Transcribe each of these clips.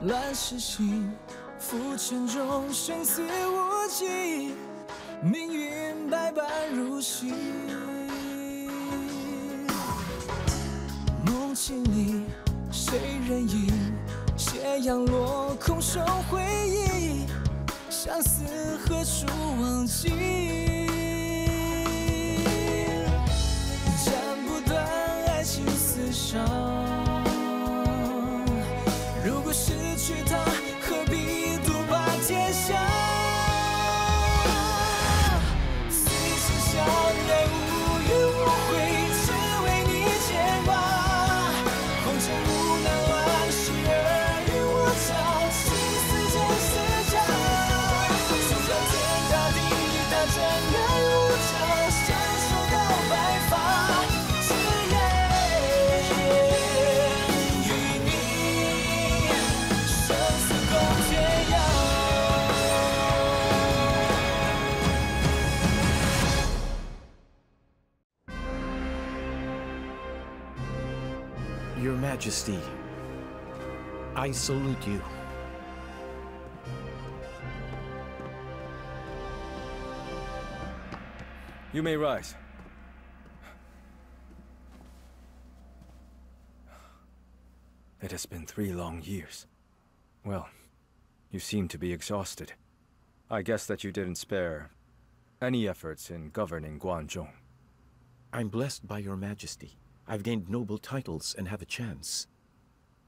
乱世心，浮沉中生死无期，命运百般如戏。梦境里，谁人影？斜阳落，空守回忆，相思何处忘记？斩不断爱情厮杀。如果失去他，何必独霸天下？此生相爱无怨无悔，只为你牵挂。红尘无奈万事尔虞我诈，心似真是假。纵然天大地大，真爱无常，相守到白发，只愿与你生死共天涯。Your Majesty, I salute you. You may rise. It has been 3 long years. Well, you seem to be exhausted. I guess that you didn't spare any efforts in governing Guanzhong. I'm blessed by Your Majesty. I've gained noble titles and have a chance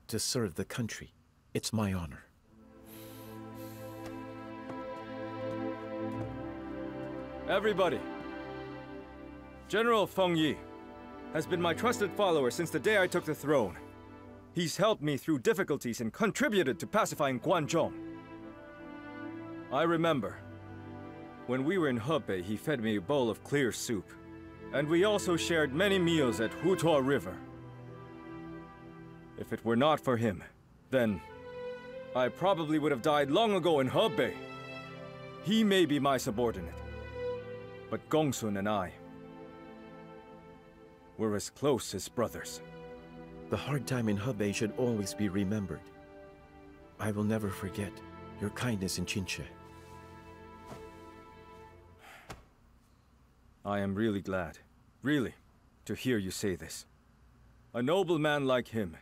to serve the country. It's my honor. Everybody! General Feng Yi has been my trusted follower since the day I took the throne. He's helped me through difficulties and contributed to pacifying Guanzhong. I remember, when we were in Hebei, he fed me a bowl of clear soup. And we also shared many meals at Hutuo River. If it were not for him, then I probably would have died long ago in Hebei. He may be my subordinate, but Gongsun and I were as close as brothers. The hard time in Hebei should always be remembered. I will never forget your kindness in Chinche. I am really glad, really, to hear you say this. A noble man like him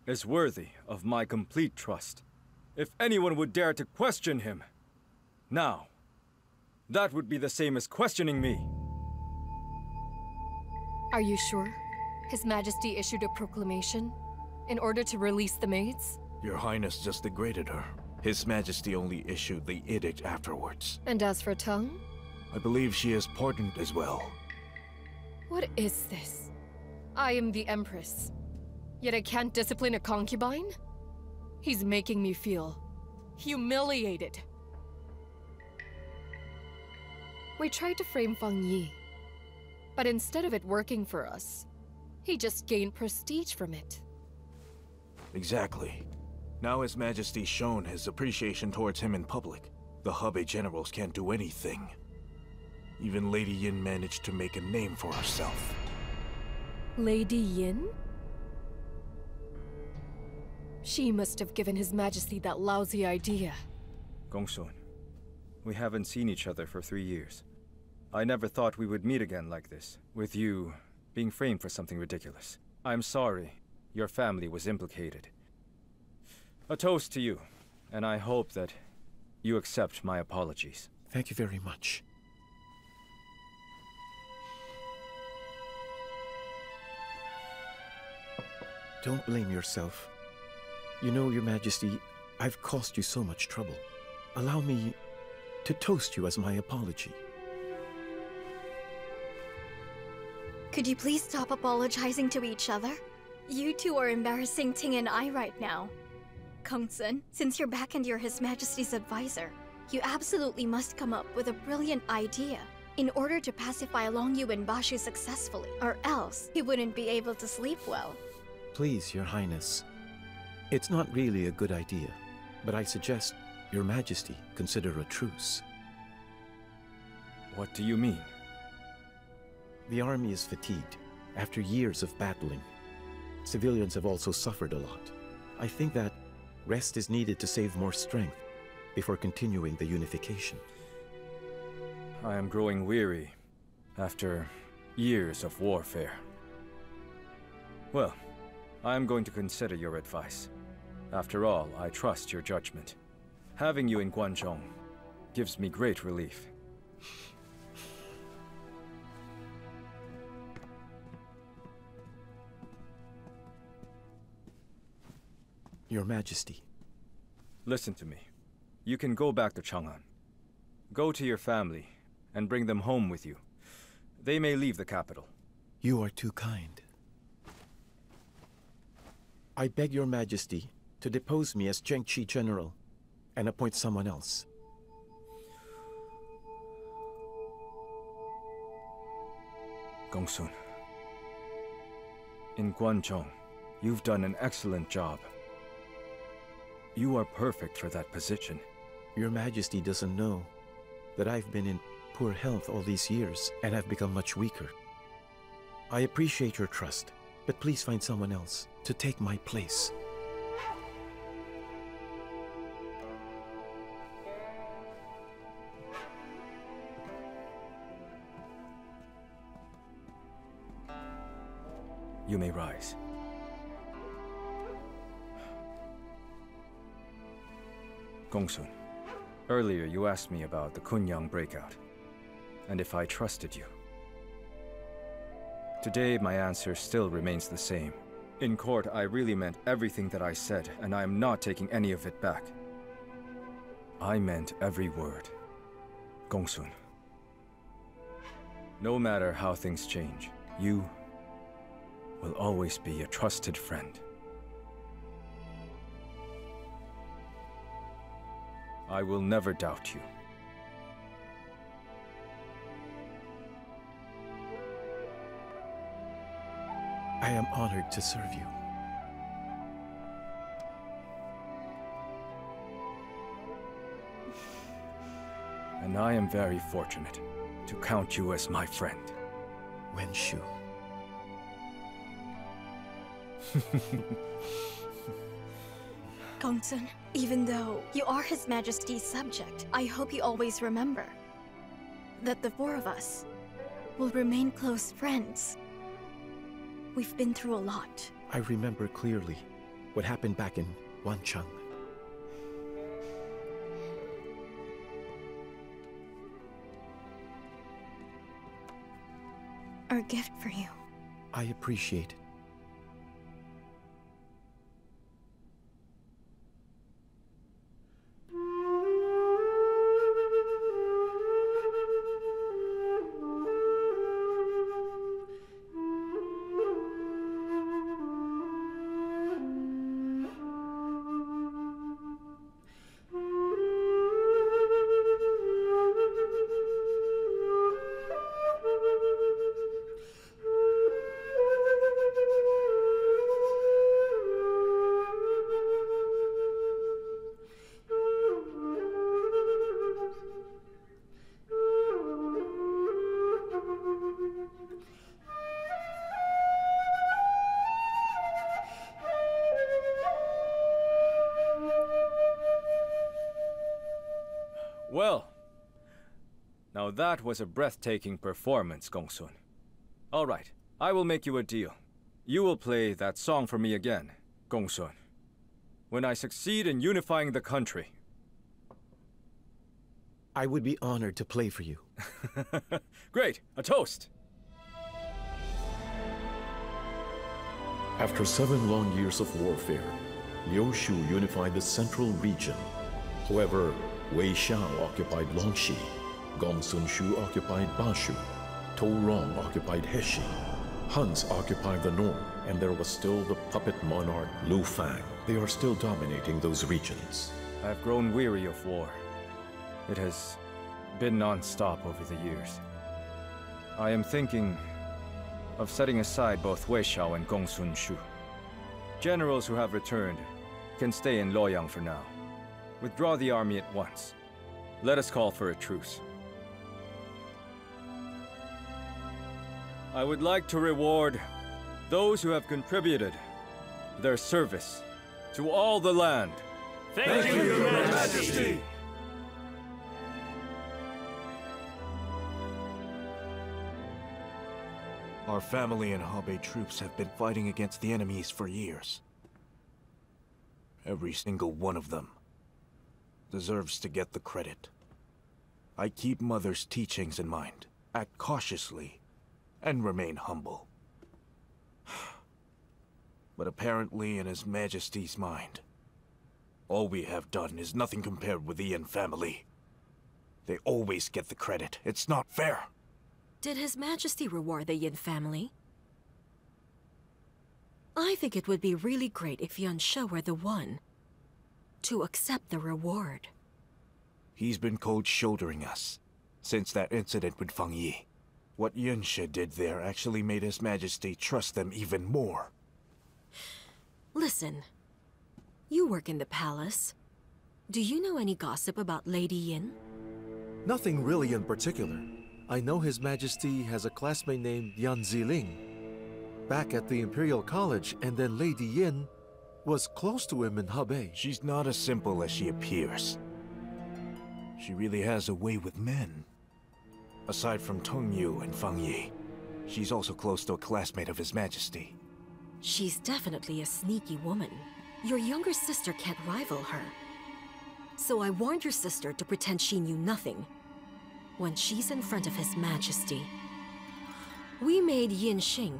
is worthy of my complete trust. If anyone would dare to question him, now, that would be the same as questioning me. Are you sure? His Majesty issued a proclamation in order to release the maids? Your Highness just degraded her. His Majesty only issued the edict afterwards. And as for Tung? I believe she is pardoned as well. What is this? I am the Empress, yet I can't discipline a concubine? He's making me feel humiliated. We tried to frame Feng Yi, but instead of it working for us, he just gained prestige from it. Exactly. Now His Majesty's shown his appreciation towards him in public. The Hebei generals can't do anything. Even Lady Yin managed to make a name for herself. Lady Yin? She must have given His Majesty that lousy idea. Gongsun, we haven't seen each other for 3 years. I never thought we would meet again like this, with you being framed for something ridiculous. I'm sorry your family was implicated. A toast to you, and I hope that you accept my apologies. Thank you very much. Don't blame yourself. You know, Your Majesty, I've caused you so much trouble. Allow me to toast you as my apology. Could you please stop apologizing to each other? You two are embarrassing Ting and I right now. Kongsun, since you're back and you're His Majesty's advisor, you absolutely must come up with a brilliant idea in order to pacify Long Yu and Bashu successfully, or else he wouldn't be able to sleep well. Please, Your Highness. It's not really a good idea, but I suggest Your Majesty consider a truce. What do you mean? The army is fatigued after years of battling. Civilians have also suffered a lot. I think that Rest is needed to save more strength before continuing the unification. I am growing weary after years of warfare. Well, I am going to consider your advice. After all, I trust your judgment. Having you in Guangzhong gives me great relief. Your Majesty. Listen to me. You can go back to Chang'an. Go to your family and bring them home with you. They may leave the capital. You are too kind. I beg your Majesty to depose me as Zhengqi General and appoint someone else. Gongsun. In Guangzhong, you've done an excellent job. You are perfect for that position. Your Majesty doesn't know that I've been in poor health all these years and have become much weaker. I appreciate your trust, but please find someone else to take my place. You may rise. Gongsun, earlier you asked me about the Kunyang breakout, and if I trusted you. Today, my answer still remains the same. In court, I really meant everything that I said, and I am not taking any of it back. I meant every word. Gongsun. No matter how things change, you will always be a trusted friend. I will never doubt you. I am honored to serve you. And I am very fortunate to count you as my friend. Wenshu. Gongsun, even though you are His Majesty's subject, I hope you always remember that the four of us will remain close friends. We've been through a lot. I remember clearly what happened back in Wancheng. Our gift for you. I appreciate it. Well, now that was a breathtaking performance, Gongsun. All right, I will make you a deal. You will play that song for me again, Gongsun, when I succeed in unifying the country. I would be honored to play for you. Great, a toast! After 7 long years of warfare, Liu Shu unified the central region. However, Wei Xiao occupied Longxi, Gongsun Shu occupied Bashu, Tou Rong occupied Heshi, Huns occupied the north, and there was still the puppet monarch Lu Fang. They are still dominating those regions. I've grown weary of war. It has been non-stop over the years. I am thinking of setting aside both Wei Xiao and Gongsun Shu. Generals who have returned can stay in Luoyang for now. Withdraw the army at once. Let us call for a truce. I would like to reward those who have contributed their service to all the land Thank you, Your Majesty! Our family and Hebei troops have been fighting against the enemies for years. Every single one of them deserves to get the credit. I keep Mother's teachings in mind, act cautiously, and remain humble. But apparently in His Majesty's mind, all we have done is nothing compared with the Yin family. They always get the credit. It's not fair. Did His Majesty reward the Yin family? I think it would be really great if Yuan She were the one to accept the reward. He's been cold-shouldering us since that incident with Feng Yi. What Yuan She did there actually made His Majesty trust them even more. Listen, you work in the palace. Do you know any gossip about Lady Yin? Nothing really in particular. I know His Majesty has a classmate named Yan Ziling back at the Imperial College, and then Lady Yin was close to him in Hebei. She's not as simple as she appears. She really has a way with men. Aside from Tong Yu and Feng Yi, she's also close to a classmate of His Majesty. She's definitely a sneaky woman. Your younger sister can't rival her. So I warned your sister to pretend she knew nothing when she's in front of His Majesty. We made Yin Xing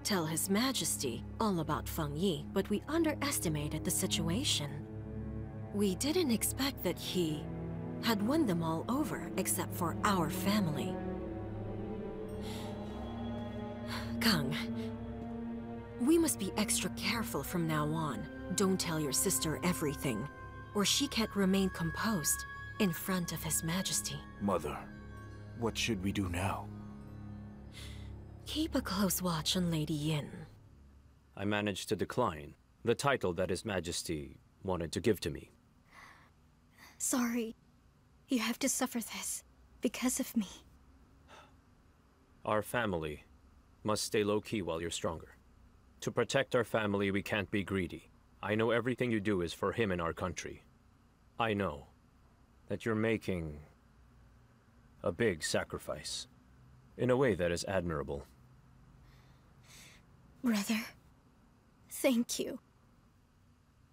tell His Majesty all about Feng Yi, but we underestimated the situation. We didn't expect that he had won them all over except for our family. Kang, we must be extra careful from now on. Don't tell your sister everything, or she can't remain composed in front of His Majesty. Mother, what should we do now? Keep a close watch on Lady Yin. I managed to decline the title that His Majesty wanted to give to me. Sorry. You have to suffer this because of me. Our family must stay low-key while you're stronger. To protect our family, we can't be greedy. I know everything you do is for him and our country. I know that you're making a big sacrifice in a way that is admirable. Brother, thank you.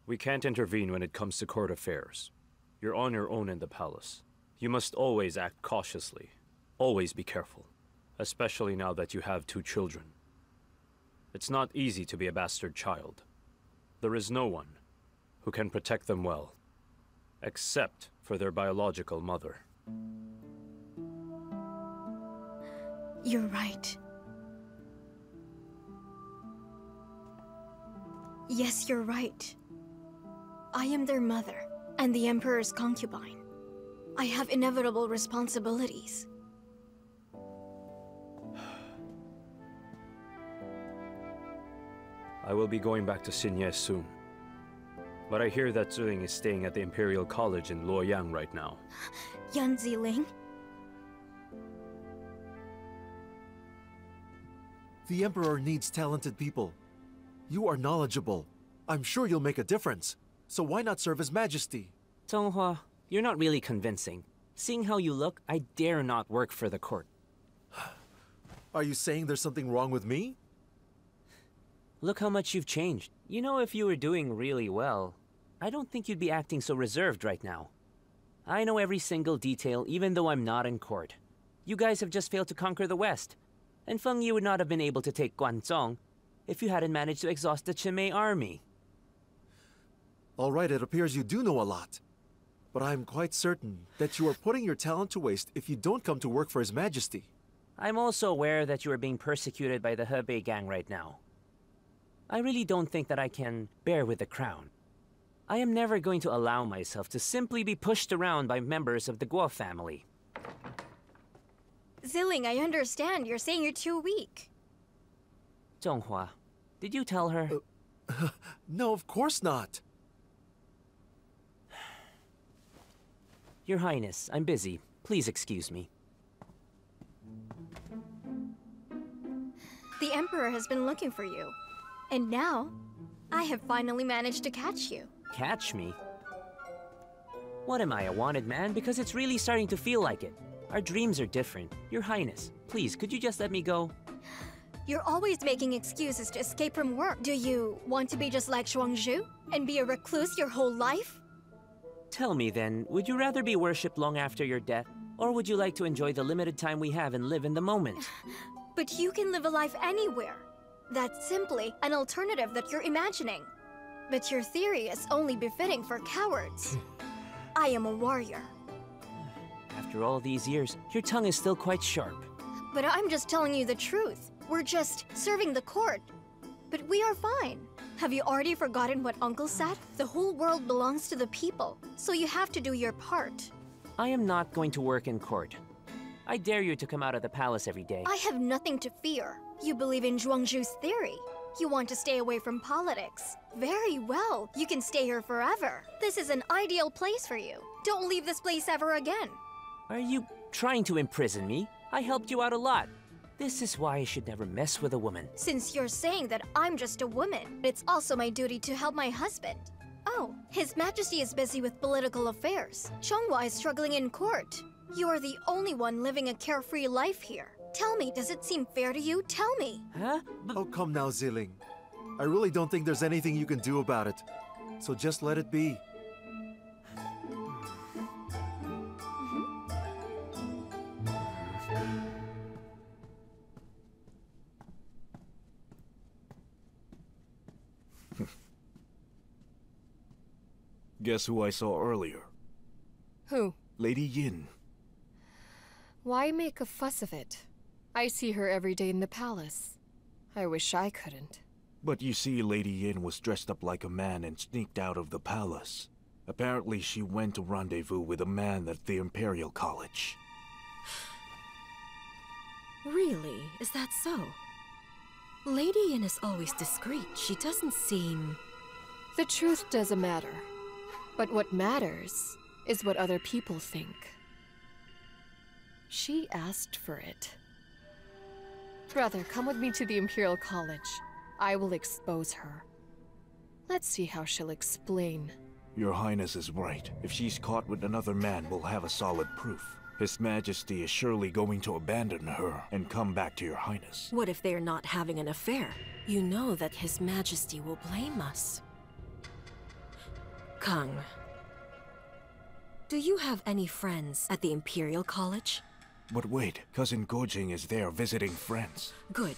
We can't intervene when it comes to court affairs. You're on your own in the palace. You must always act cautiously. Always be careful. Especially now that you have 2 children. It's not easy to be a bastard child. There is no one who can protect them well, except for their biological mother. You're right. Yes, you're right. I am their mother, and the Emperor's concubine. I have inevitable responsibilities. I will be going back to Xinye soon. But I hear that Zuling is staying at the Imperial College in Luoyang right now. Yan Ziling? The Emperor needs talented people. You are knowledgeable. I'm sure you'll make a difference. So why not serve His Majesty? Tonghua, you're not really convincing. Seeing how you look, I dare not work for the court. Are you saying there's something wrong with me? Look how much you've changed. You know, if you were doing really well, I don't think you'd be acting so reserved right now. I know every single detail, even though I'm not in court. You guys have just failed to conquer the West. And Feng Yi would not have been able to take Guanzhong if you hadn't managed to exhaust the Chimay army. All right, it appears you do know a lot. But I'm quite certain that you are putting your talent to waste if you don't come to work for His Majesty. I'm also aware that you are being persecuted by the Hebei gang right now. I really don't think that I can bear with the crown. I am never going to allow myself to simply be pushed around by members of the Guo family. Ziling, I understand. You're saying you're too weak. Zhonghua, did you tell her? No, of course not. Your Highness, I'm busy. Please excuse me. The Emperor has been looking for you. And now, I have finally managed to catch you. Catch me? What am I, a wanted man? Because it's really starting to feel like it. Our dreams are different. Your Highness, please, could you just let me go? You're always making excuses to escape from work. Do you want to be just like Zhuangzhu and be a recluse your whole life? Tell me then, would you rather be worshipped long after your death? Or would you like to enjoy the limited time we have and live in the moment? But you can live a life anywhere. That's simply an alternative that you're imagining. But your theory is only befitting for cowards. I am a warrior. After all these years, your tongue is still quite sharp. But I'm just telling you the truth. We're just serving the court. But we are fine. Have you already forgotten what Uncle said? The whole world belongs to the people, so you have to do your part. I am not going to work in court. I dare you to come out of the palace every day. I have nothing to fear. You believe in Zhuangzhu's theory. You want to stay away from politics. Very well. You can stay here forever. This is an ideal place for you. Don't leave this place ever again. Are you trying to imprison me? I helped you out a lot. This is why I should never mess with a woman. Since you're saying that I'm just a woman, it's also my duty to help my husband. Oh, His Majesty is busy with political affairs. Chonghua is struggling in court. You're the only one living a carefree life here. Tell me, does it seem fair to you? Tell me. Huh? Oh, come now, Ziling. I really don't think there's anything you can do about it. So just let it be. Guess who I saw earlier? Who? Lady Yin. Why make a fuss of it? I see her every day in the palace. I wish I couldn't. But you see, Lady Yin was dressed up like a man and sneaked out of the palace. Apparently, she went to rendezvous with a man at the Imperial College. Really? Is that so? Lady Yin is always discreet. She doesn't seem... The truth doesn't matter. But what matters is what other people think. She asked for it. Brother, come with me to the Imperial College. I will expose her. Let's see how she'll explain. Your Highness is right. If she's caught with another man, we'll have a solid proof. His Majesty is surely going to abandon her and come back to your Highness. What if they're not having an affair? You know that His Majesty will blame us. Kang, do you have any friends at the Imperial College? But wait, Cousin Gojing is there visiting friends. Good.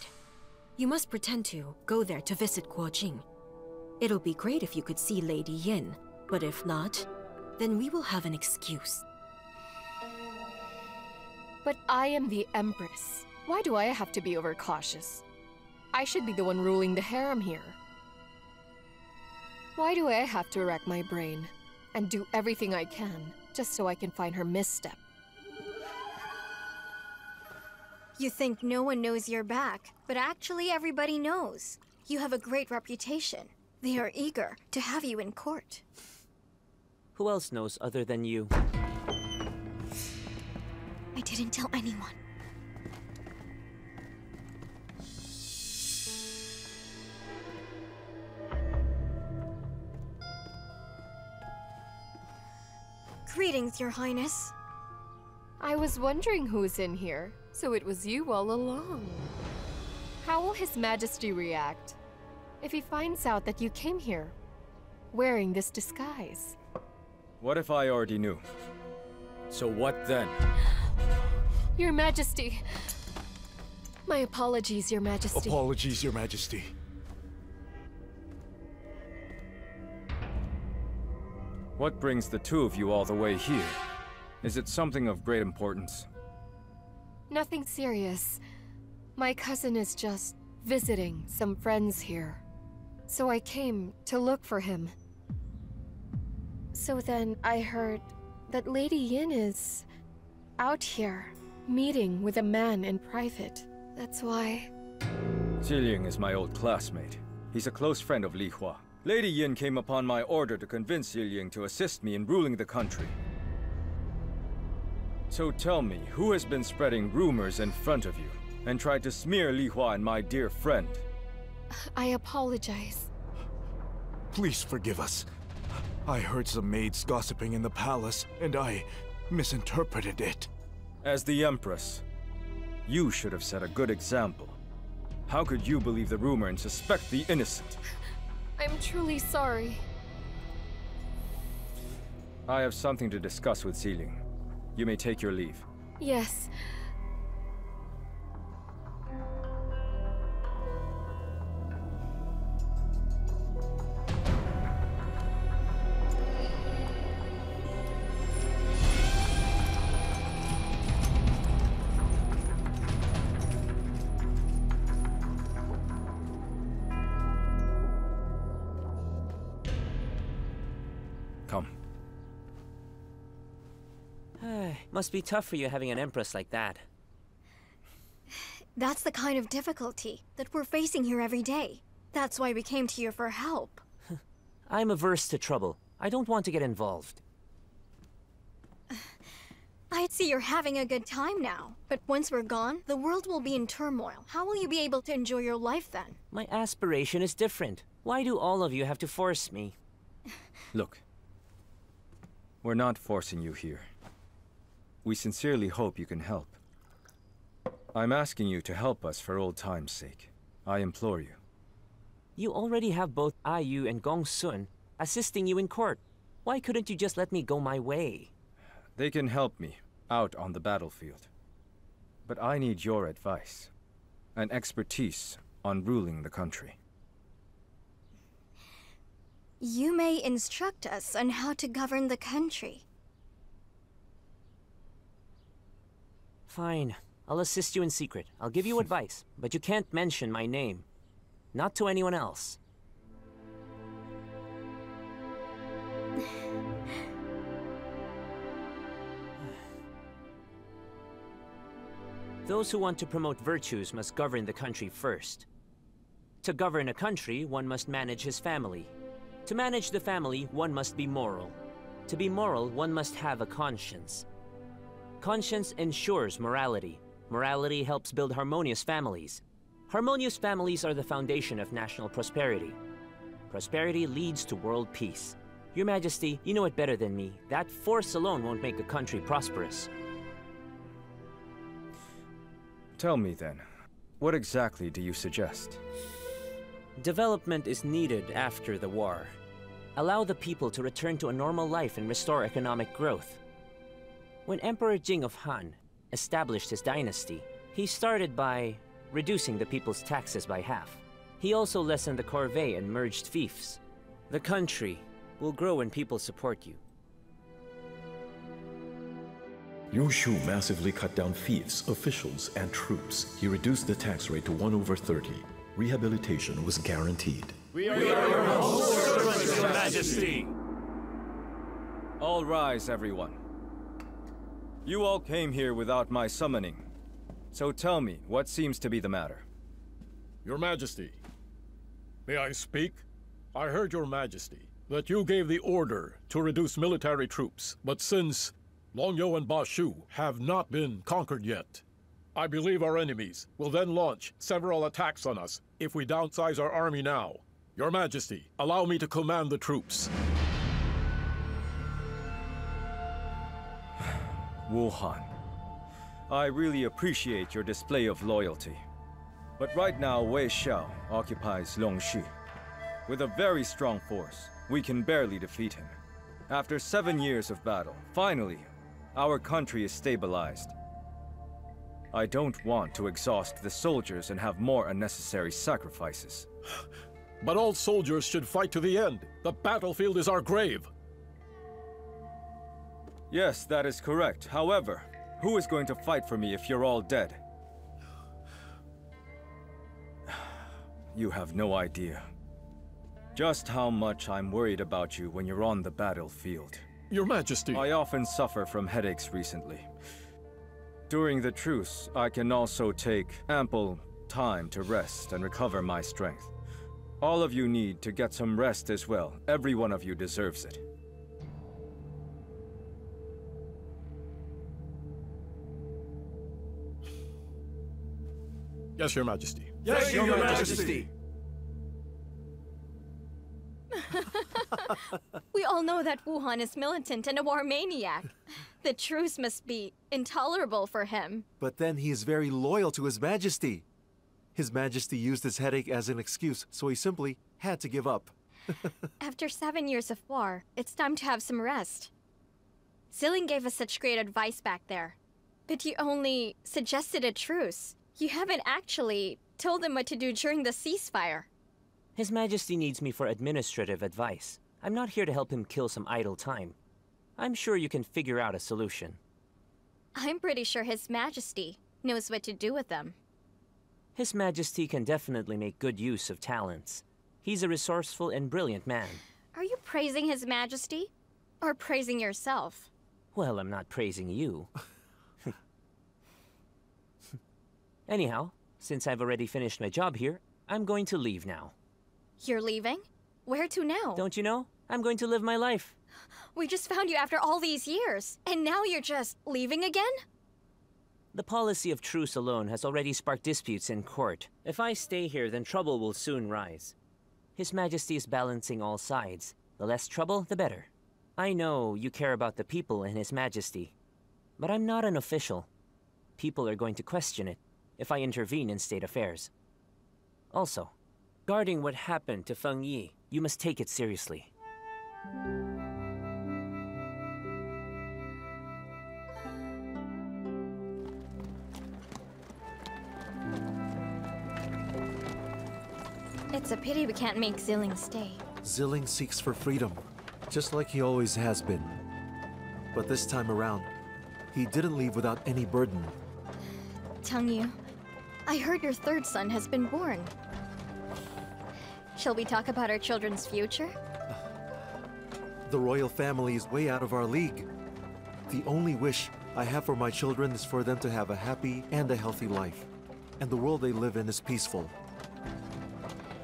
You must pretend to go there to visit Guojing. It'll be great if you could see Lady Yin, but if not, then we will have an excuse. But I am the Empress. Why do I have to be overcautious? I should be the one ruling the harem here. Why do I have to rack my brain and do everything I can just so I can find her misstep? You think no one knows you're back, but actually everybody knows. You have a great reputation. They are eager to have you in court. Who else knows other than you? I didn't tell anyone. Greetings, Your Highness. I was wondering who's in here, so it was you all along. How will His Majesty react if he finds out that you came here wearing this disguise? What if I already knew? So what then? Your Majesty. My apologies, Your Majesty. Apologies, Your Majesty. What brings the two of you all the way here? Is it something of great importance? Nothing serious. My cousin is just visiting some friends here. So I came to look for him. So then I heard that Lady Yin is out here, meeting with a man in private. That's why... Ziliying is my old classmate. He's a close friend of Li Hua. Lady Yin came upon my order to convince Ziliying to assist me in ruling the country. So tell me, who has been spreading rumors in front of you and tried to smear Li Hua and my dear friend? I apologize. Please forgive us. I heard some maids gossiping in the palace, and I misinterpreted it. As the Empress, you should have set a good example. How could you believe the rumor and suspect the innocent? I'm truly sorry. I have something to discuss with Ziling. You may take your leave. Yes. Come. Must be tough for you having an empress like that. That's the kind of difficulty that we're facing here every day. That's why we came to you for help. I'm averse to trouble. I don't want to get involved. I see you're having a good time now. But once we're gone, the world will be in turmoil. How will you be able to enjoy your life then? My aspiration is different. Why do all of you have to force me? Look. We're not forcing you here. We sincerely hope you can help. I'm asking you to help us for old time's sake. I implore you. You already have both Ayu and Gongsun assisting you in court. Why couldn't you just let me go my way? They can help me out on the battlefield. But I need your advice and expertise on ruling the country. You may instruct us on how to govern the country. Fine. I'll assist you in secret. I'll give you advice, but you can't mention my name. Not to anyone else. Those who want to promote virtues must govern the country first. To govern a country, one must manage his family. To manage the family, one must be moral. To be moral, one must have a conscience. Conscience ensures morality. Morality helps build harmonious families. Harmonious families are the foundation of national prosperity. Prosperity leads to world peace. Your Majesty, you know it better than me. That force alone won't make a country prosperous. Tell me then, what exactly do you suggest? Development is needed after the war. Allow the people to return to a normal life and restore economic growth. When Emperor Jing of Han established his dynasty, he started by reducing the people's taxes by half. He also lessened the corvée and merged fiefs. The country will grow when people support you. Liu Shu massively cut down fiefs, officials, and troops. He reduced the tax rate to 1/30. Rehabilitation was guaranteed. We are your humble servants, Your Majesty! All rise, everyone. You all came here without my summoning. So tell me, what seems to be the matter? Your Majesty, may I speak? I heard, Your Majesty, that you gave the order to reduce military troops, but since Longyou and Bashu have not been conquered yet, I believe our enemies will then launch several attacks on us if we downsize our army now. Your Majesty, allow me to command the troops. Wuhan, I really appreciate your display of loyalty. But right now, Wei Xiao occupies Longxi. With a very strong force, we can barely defeat him. After 7 years of battle, finally, our country is stabilized. I don't want to exhaust the soldiers and have more unnecessary sacrifices. But all soldiers should fight to the end. The battlefield is our grave. Yes, that is correct. However, who is going to fight for me if you're all dead? You have no idea just how much I'm worried about you when you're on the battlefield. Your Majesty! I often suffer from headaches recently. During the truce, I can also take ample time to rest and recover my strength. All of you need to get some rest as well. Every one of you deserves it. Yes, Your Majesty. Yes, Your Majesty! We all know that Wuhan is militant and a war maniac. The truce must be intolerable for him. But then he is very loyal to His Majesty. His Majesty used his headache as an excuse, so he simply had to give up. After 7 years of war, it's time to have some rest. Ziling gave us such great advice back there. But you only suggested a truce. You haven't actually told them what to do during the ceasefire. His Majesty needs me for administrative advice. I'm not here to help him kill some idle time. I'm sure you can figure out a solution. I'm pretty sure His Majesty knows what to do with them. His Majesty can definitely make good use of talents. He's a resourceful and brilliant man. Are you praising His Majesty? Or praising yourself? Well, I'm not praising you. Anyhow, since I've already finished my job here, I'm going to leave now. You're leaving? Where to now? Don't you know? I'm going to live my life. We just found you after all these years, and now you're just leaving again? The policy of truce alone has already sparked disputes in court. If I stay here, then trouble will soon rise. His Majesty is balancing all sides. The less trouble, the better. I know you care about the people and His Majesty, but I'm not an official. People are going to question it if I intervene in state affairs. Also, regarding what happened to Feng Yi, you must take it seriously. It's a pity we can't make Ziling stay. Ziling seeks for freedom, just like he always has been. But this time around, he didn't leave without any burden. Tangyu, I heard your third son has been born. Shall we talk about our children's future? The royal family is way out of our league. The only wish I have for my children is for them to have a happy and a healthy life. And the world they live in is peaceful.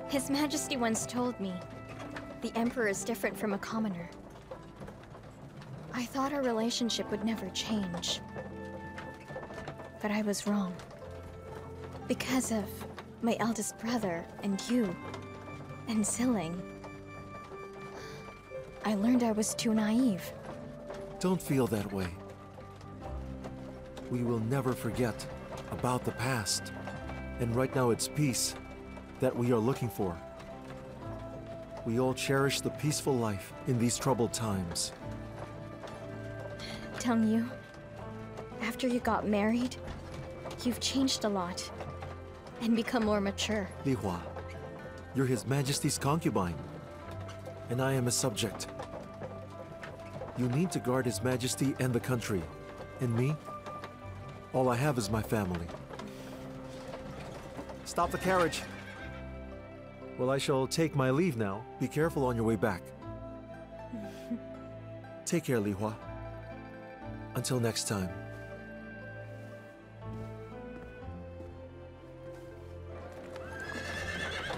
His Majesty once told me, the Emperor is different from a commoner. I thought our relationship would never change. But I was wrong. Because of my eldest brother and you, and Ziling, I learned I was too naive. Don't feel that way. We will never forget about the past. And right now it's peace that we are looking for. We all cherish the peaceful life in these troubled times. Tangyu, after you got married, you've changed a lot and become more mature. Li Hua, you're His Majesty's concubine, and I am a subject. You need to guard His Majesty and the country. And me? All I have is my family. Stop the carriage! Well, I shall take my leave now. Be careful on your way back. Take care, Li Hua. Until next time.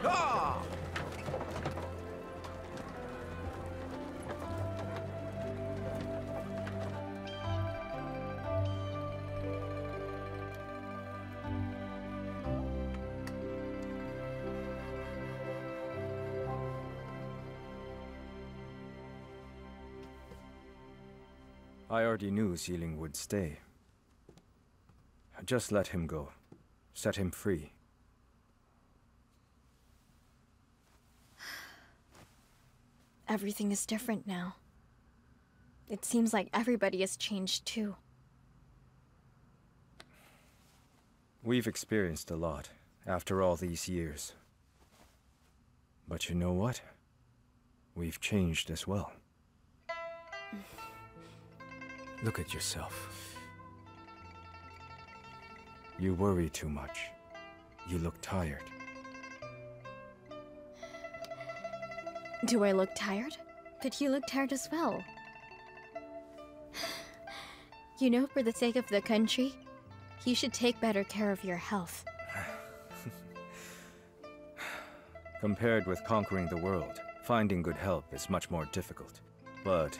Ah! I already knew Ziling would stay. Just let him go. Set him free. Everything is different now. It seems like everybody has changed too. We've experienced a lot after all these years. But you know what? We've changed as well. Look at yourself. You worry too much. You look tired. Do I look tired? But you look tired as well. You know, for the sake of the country, you should take better care of your health. Compared with conquering the world, finding good help is much more difficult. But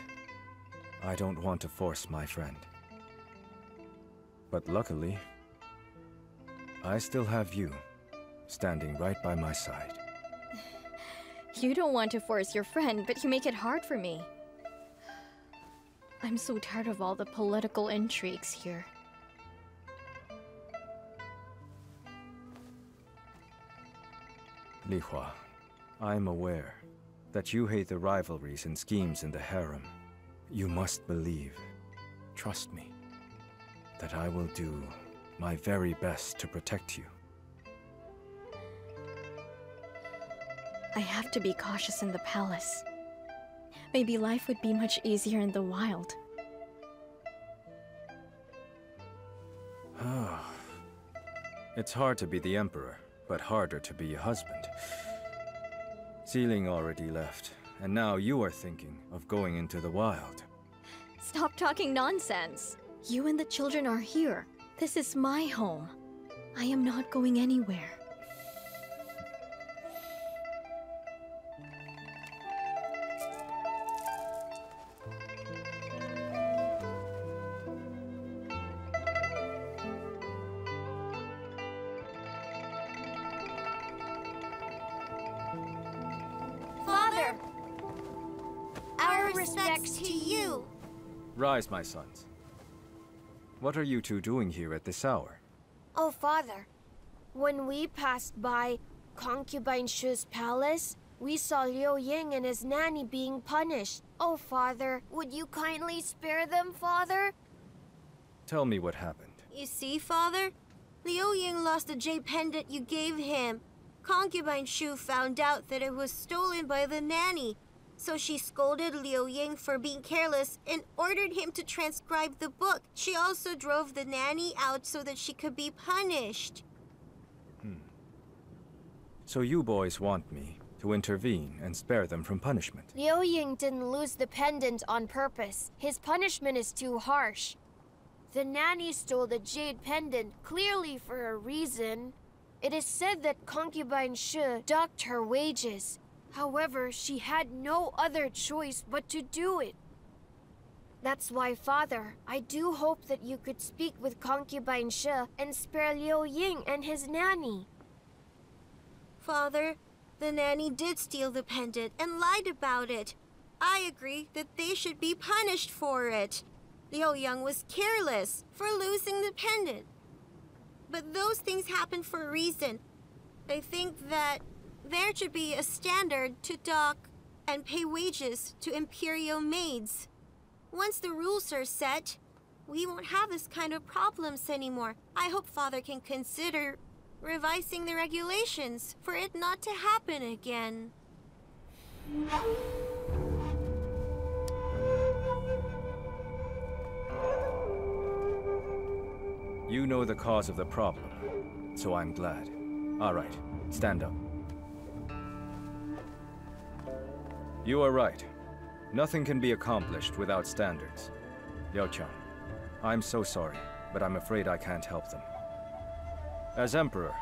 I don't want to force my friend. But luckily, I still have you, standing right by my side. You don't want to force your friend, but you make it hard for me. I'm so tired of all the political intrigues here. Li Hua, I'm aware that you hate the rivalries and schemes in the harem. You must believe, trust me, that I will do my very best to protect you. I have to be cautious in the palace. Maybe life would be much easier in the wild. It's hard to be the emperor, but harder to be a husband. Ziling already left, and now you are thinking of going into the wild. Stop talking nonsense. You and the children are here. This is my home. I am not going anywhere. Father! Our respects to you! Rise, my sons. What are you two doing here at this hour? Oh, Father. When we passed by Concubine Shu's palace, we saw Liu Ying and his nanny being punished. Oh, Father, would you kindly spare them, Father? Tell me what happened. You see, Father? Liu Ying lost the jade pendant you gave him. Concubine Shu found out that it was stolen by the nanny. So she scolded Liu Ying for being careless and ordered him to transcribe the book. She also drove the nanny out so that she could be punished. So you boys want me to intervene and spare them from punishment? Liu Ying didn't lose the pendant on purpose. His punishment is too harsh. The nanny stole the jade pendant clearly for a reason. It is said that Concubine Shu docked her wages. However, she had no other choice but to do it. That's why, Father, I do hope that you could speak with Concubine Shu and spare Liu Ying and his nanny. Father, the nanny did steal the pendant and lied about it. I agree that they should be punished for it. Liu Yang was careless for losing the pendant. But those things happen for a reason. I think that there should be a standard to dock and pay wages to imperial maids. Once the rules are set, we won't have this kind of problems anymore. I hope Father can consider revising the regulations for it not to happen again. You know the cause of the problem, so I'm glad. All right, stand up. You are right. Nothing can be accomplished without standards. Liu-chan, I'm so sorry, but I'm afraid I can't help them. As Emperor,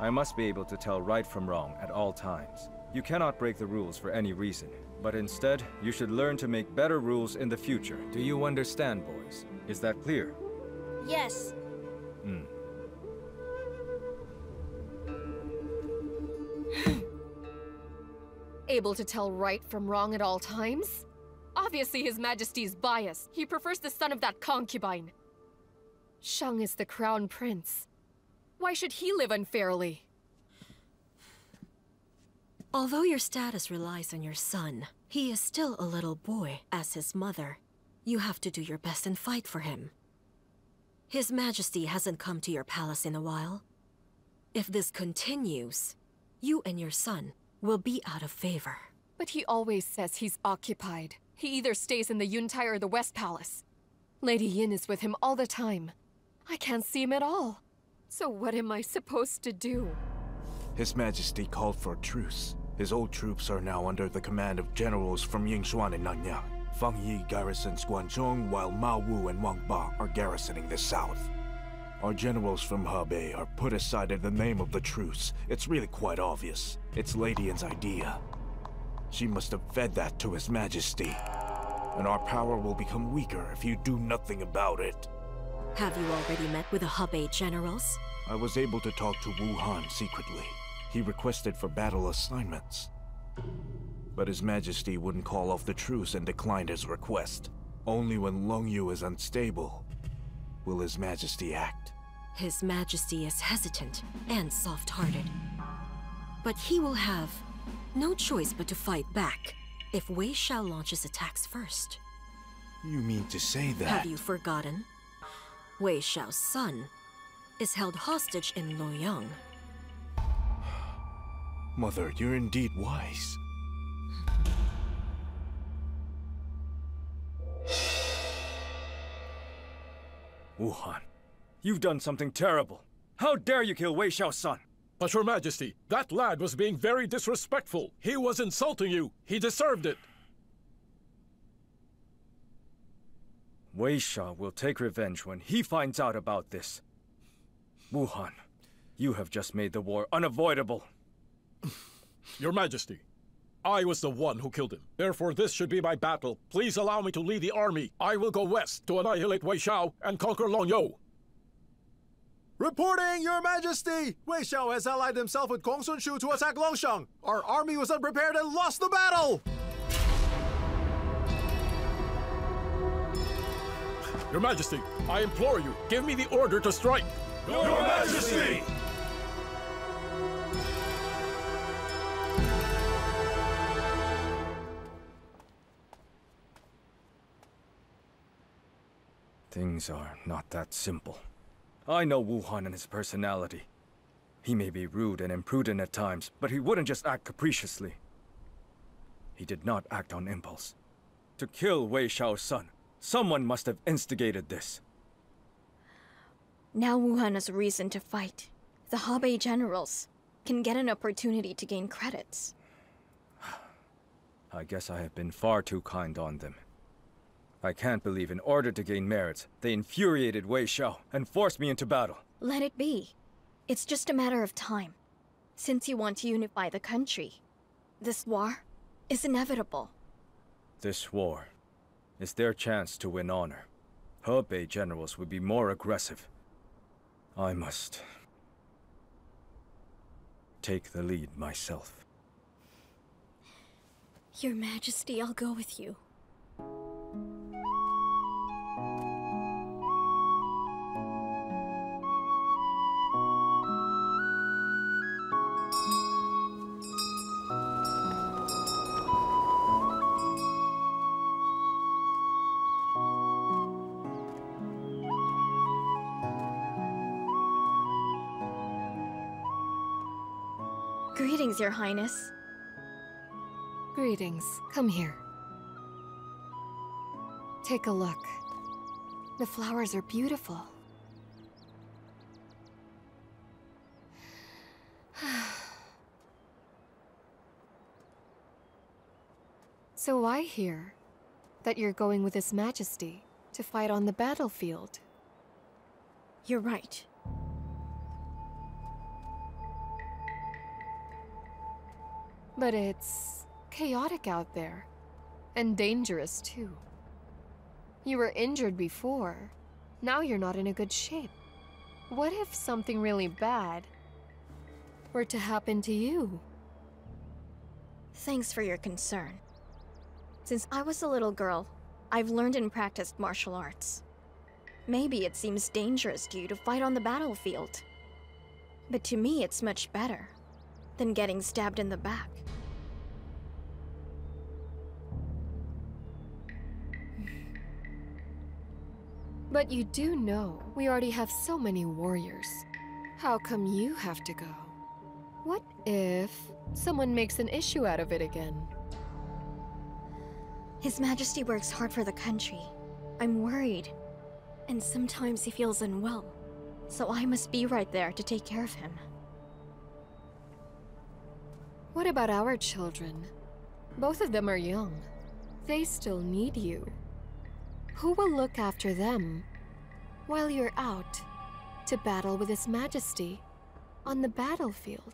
I must be able to tell right from wrong at all times. You cannot break the rules for any reason, but instead, you should learn to make better rules in the future. Do you understand, boys? Is that clear? Yes. Able to tell right from wrong at all times? Obviously His Majesty's biased. He prefers the son of that concubine. Shang is the crown prince. Why should he live unfairly? Although your status relies on your son, he is still a little boy. As his mother, you have to do your best and fight for him. His Majesty hasn't come to your palace in a while. If this continues, you and your son will be out of favor. But he always says he's occupied. He either stays in the Yuntai or the West Palace. Lady Yin is with him all the time. I can't see him at all. So what am I supposed to do? His Majesty called for a truce. His old troops are now under the command of generals from Yingshuan and Nanyang. Fang Yi garrisons Guangzhong, while Ma Wu and Wang Ba are garrisoning the south. Our generals from Hebei are put aside in the name of the truce. It's really quite obvious. It's Lady Yin's idea. She must have fed that to His Majesty. And our power will become weaker if you do nothing about it. Have you already met with the Hebei generals? I was able to talk to Wu Han secretly. He requested for battle assignments. But His Majesty wouldn't call off the truce and declined his request. Only when Long Yu is unstable will His Majesty act. His Majesty is hesitant and soft-hearted. But he will have no choice but to fight back if Wei Xiao launches attacks first. You mean to say that? Have you forgotten? Wei Xiao's son is held hostage in Luoyang. Mother, you're indeed wise. Wuhan, you've done something terrible. How dare you kill Wei Xiao's son? But Your Majesty, that lad was being very disrespectful. He was insulting you. He deserved it. Wei Xiao will take revenge when he finds out about this. Wuhan, you have just made the war unavoidable. Your Majesty, I was the one who killed him. Therefore, this should be my battle. Please allow me to lead the army. I will go west to annihilate Wei Xiao and conquer Longyo. Reporting, Your Majesty! Wei Xiao has allied himself with Gongsun Shu to attack Longsheng. Our army was unprepared and lost the battle! Your Majesty, I implore you, give me the order to strike. Your Majesty! Things are not that simple. I know Wuhan and his personality. He may be rude and imprudent at times, but he wouldn't just act capriciously. He did not act on impulse. To kill Wei Xiao's son, someone must have instigated this. Now Wuhan has a reason to fight. The Hebei generals can get an opportunity to gain credits. I guess I have been far too kind on them. I can't believe in order to gain merits, they infuriated Wei Xiao and forced me into battle. Let it be. It's just a matter of time. Since you want to unify the country, this war is inevitable. This war is their chance to win honor. Hebei generals would be more aggressive. I must take the lead myself. Your Majesty, I'll go with you. Greetings, Your Highness. Greetings. Come here. Take a look. The flowers are beautiful. So I hear that you're going with His Majesty to fight on the battlefield. You're right. But it's chaotic out there. And dangerous, too. You were injured before. Now you're not in a good shape. What if something really bad were to happen to you? Thanks for your concern. Since I was a little girl, I've learned and practiced martial arts. Maybe it seems dangerous to you to fight on the battlefield. But to me, it's much better than getting stabbed in the back. But you do know we already have so many warriors. How come you have to go? What if someone makes an issue out of it again? His Majesty works hard for the country. I'm worried. And sometimes he feels unwell. So I must be right there to take care of him. What about our children? Both of them are young. They still need you. Who will look after them while you're out to battle with His Majesty on the battlefield?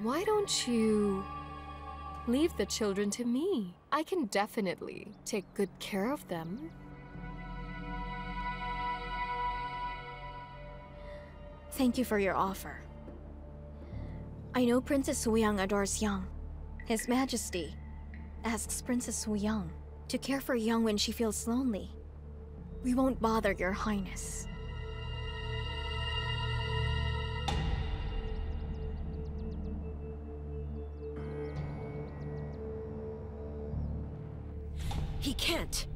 Why don't you leave the children to me? I can definitely take good care of them. Thank you for your offer. I know Princess Huyang adores Yang. His Majesty asks Princess Huyang to care for Yang when she feels lonely. We won't bother your highness. He can't.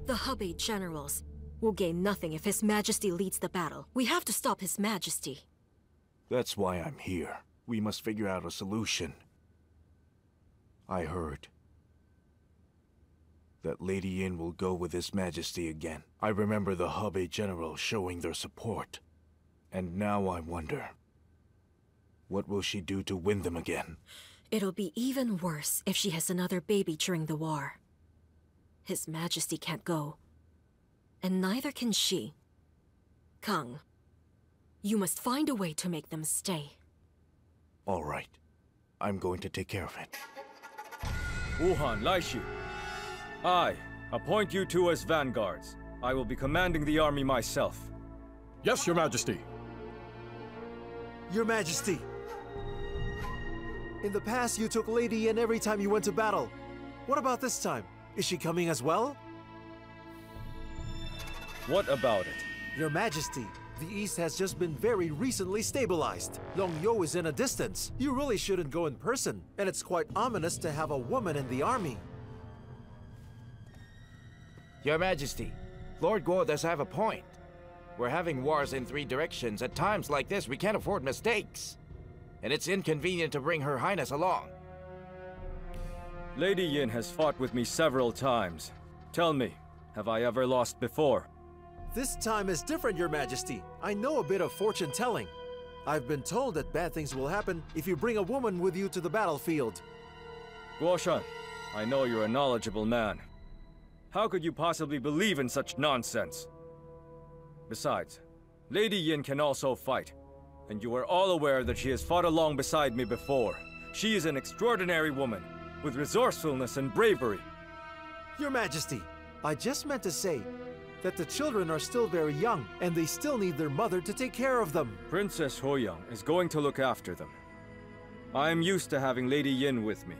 The Hebei generals will gain nothing if His Majesty leads the battle. We have to stop His Majesty. That's why I'm here. We must figure out a solution. I heard that Lady Yin will go with His Majesty again. I remember the Hebei generals showing their support. And now I wonder, what will she do to win them again? It'll be even worse if she has another baby during the war. His Majesty can't go. And neither can she. Kang, you must find a way to make them stay. All right. I'm going to take care of it. Wuhan, Laixu. I appoint you two as vanguards. I will be commanding the army myself. Yes, Your Majesty. Your Majesty. In the past, you took Lady Yin every time you went to battle. What about this time? Is she coming as well? What about it? Your Majesty, the East has just been very recently stabilized. Longyou is in a distance. You really shouldn't go in person. And it's quite ominous to have a woman in the army. Your Majesty, Lord Guo does have a point. We're having wars in 3 directions. At times like this, we can't afford mistakes. And it's inconvenient to bring Her Highness along. Lady Yin has fought with me several times. Tell me, have I ever lost before? This time is different, Your Majesty. I know a bit of fortune-telling. I've been told that bad things will happen if you bring a woman with you to the battlefield. Guoshan, I know you're a knowledgeable man. How could you possibly believe in such nonsense? Besides, Lady Yin can also fight, and you are all aware that she has fought along beside me before. She is an extraordinary woman, with resourcefulness and bravery. Your Majesty, I just meant to say that the children are still very young, and they still need their mother to take care of them. Princess Huyang is going to look after them. I am used to having Lady Yin with me,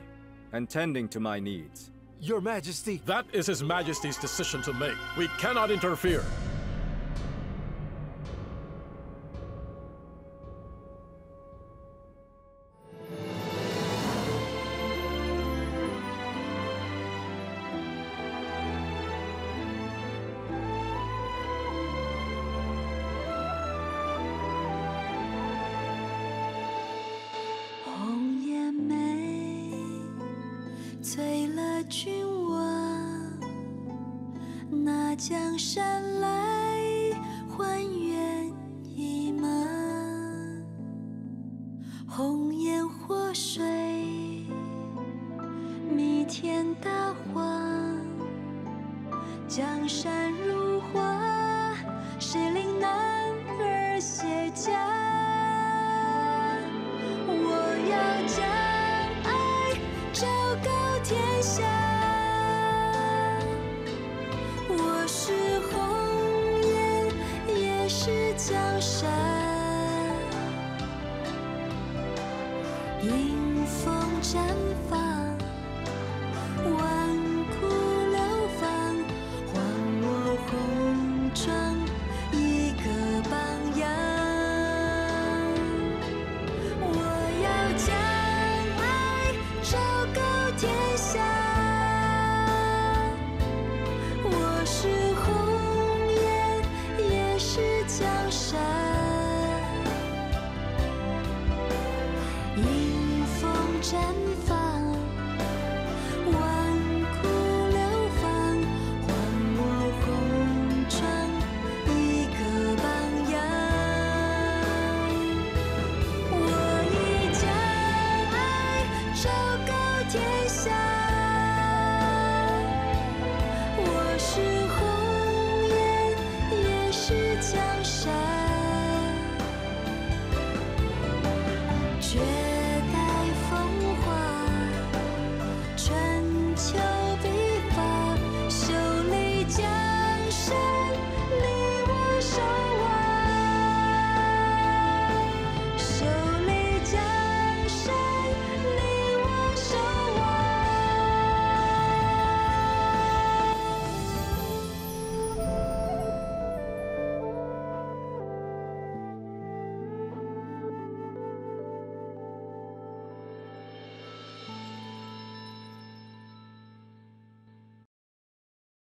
and tending to my needs. Your Majesty! That is His Majesty's decision to make. We cannot interfere.江山。